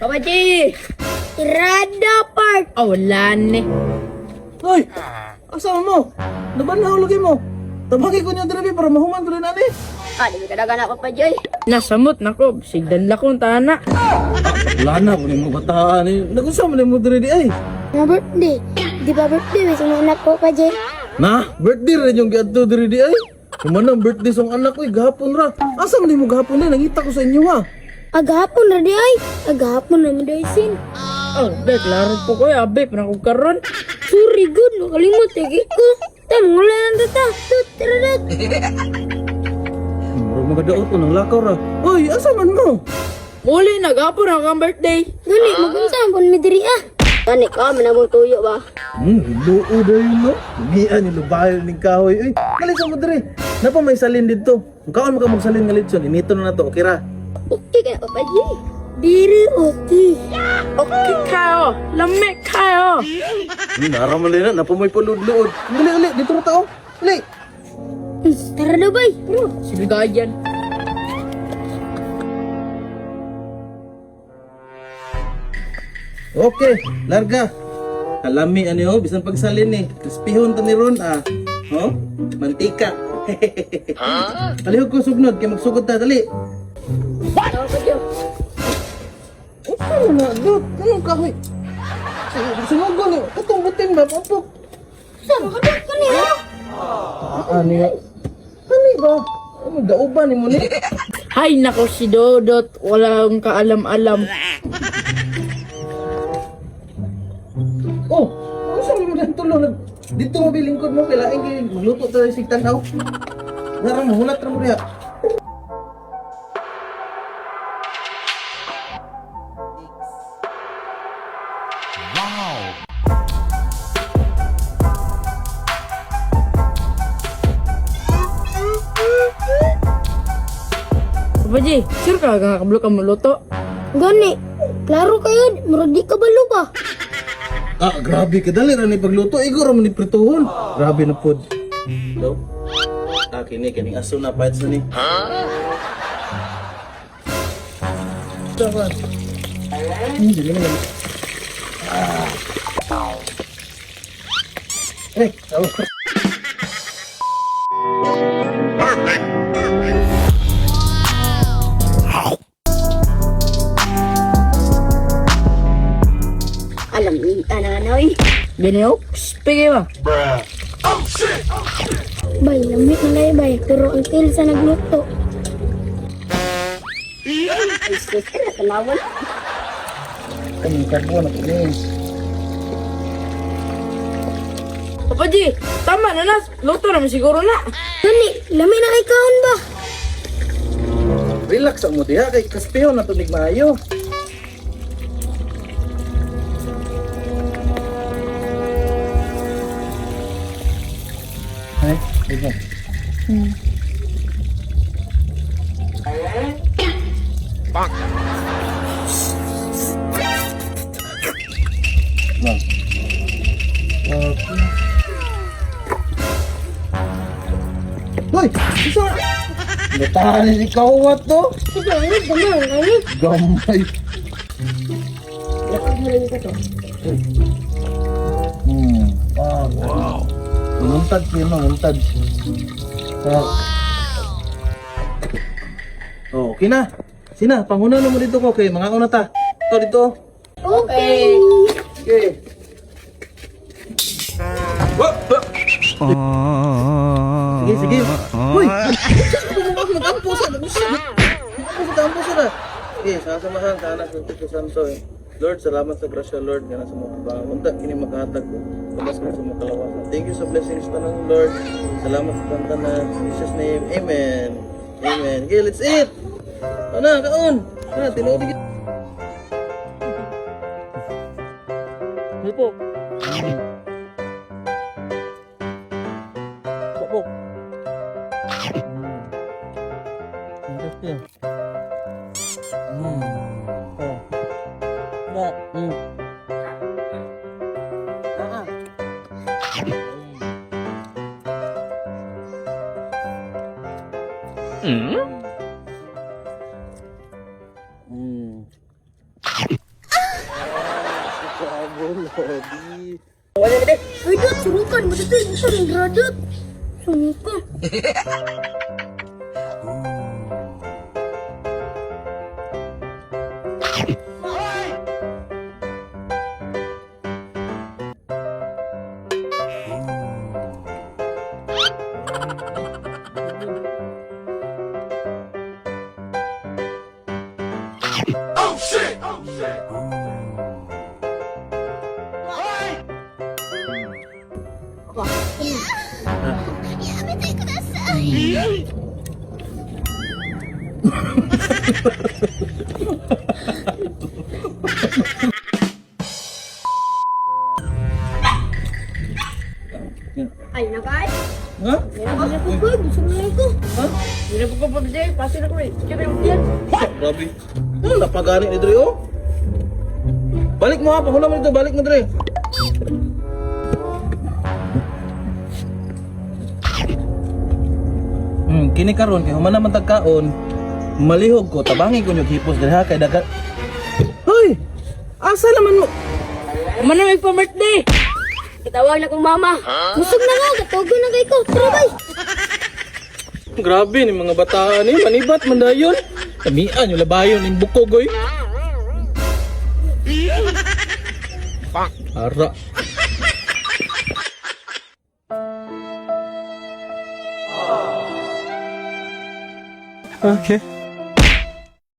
Papa G! Irada part! Oh, wala ni. Hoy! Asa mo? Naban na lagi mo? Tabagi ko niyo diri para mahuman ko rin ani. Di ka na Papa G. Nasamot na ko. Sigdan la kong tana. Wala na ko mo bataan ni. Nagunsa man mo diri di ay. Na birthday. Di ba birthday sa mga anak ko pa, Jay? Na, birthday rin yung giadto diri di ay. Kumana birthday song anak ko gahapon ra. Asa man mo gahapon na nangita ko sa inyo ha. Agahapon na di ay. Agahapon na mo sin. Oh, be, klaro po ko. Abe, panakog karon. Sorry, good. Nakalimot, tagi ko. Tama, wala lang tata. Tut-tararat. Murag magadaot ko ng lakaw ra. Hoy, asa man mo? Muli, nag-apon ako ang birthday. Gali, magunsa pon mi diri ah. Gani ka, manabong tuyo ba? Luo dahil no. Lumian yung lubayo ng kahoy. Uy, kalisa mo diri. Napa may salin dito. Kung kaon mo ka magsalin nga litson, inito na to, okay ra. Okay ka na, Papa G. Diri okay. Okay kayo. Lamig kayo. Naramalay na, napamoy palud-luod. Uli, dito na tao. Uli. Tara na bay. Sige ganyan. Okay, larga. Kalami ano, bisan pagsalin eh. Krispihon ta ni ron ah. Oh, mantika. Palihog ko sugnod kay magsugod ta dali. Ano na, dot, ano kahoy? Sumugol ni, katong buting ba, papok. Saan ka dot kanina? Ano ya? Kani ba? Ano dauban ni mo ni? Hay nako si Dodot. Walang kaalam-alam. Oh, ano sa mga ganito tulong? Dito mo bilingkod mo, kailangan kayo magluto tayo sa tanaw. Narang mahulat na mo riya. Papa G, sure ka kakablo ka maluto? Gani. Klaro kayo, murag di ka balo ba? Ah, grabe ka dali ra ni pagluto, igor mo ni prituhon. Grabe na pod. Daw. Kini kaning aso na pahit sa ni. Dapat. Hindi na. Tahu. Alam ni ananoy. Ganyan, spigay ba? Bay, lamit na lay bay. Pero ang til sa nagluto. Ay, sige na, tanawan. Kaning karbon ako ni. Papa G, tama na na. Luto naman siguro na. Gani, lamit na kay kaon ba? Relax ang mo diha kay kaspiyon na tunig maayo. Ay, ito. Bang. Hoy, isa. Natahan ni kawat to. Sige, gamay. Gamay. Wow. Muntad siya, muntad. Oh, okay na. Sina, panghuna na mo dito ko kay mga una ta. Ito dito. Okay. Okay. Sige, sige. Hoy! Mag-ampo sa na. Okay, sasamahan ka anak ng Espiritu Santo eh. Lord, salamat sa grasya, Lord, nga nasa mga bangang. Unta, kini magkahatag ko. Pagas ko sa mga kalawasan. Thank you sa blessings na ng Lord. Salamat sa tantanan. In Jesus' name, Amen. Amen. Okay, let's eat! Ano, kaon! Tinuod kita. Hipo. Hipo. Interesting. Oh. Nah. Ah. Ay, Dot, surukan mo dito. Ito rin, Dot. Surukan. Ay, na guys. Ha? Ay, ako ba? Gusto mo lang ko. Ha? Hindi na po pa Jay. Pasir ako eh. Sige yung yan. Grabe. Napagani ni Dre, oh. Balik mo ha, pahula mo dito, balik mo Dre. Kini karon kay human naman tagkaon, malihog ko, tabangi ko yung hipos diri ha kay dagat. Hoy! Asa naman mo? Kumana may pa-birthday. Itawag na kong mama. Busog na nga. Katugo na kay ko. Tara, bay. Grabe ni mga bataan ni manibat man dayon. Tamian yung labayon ning bukogoy. Ara. Okay.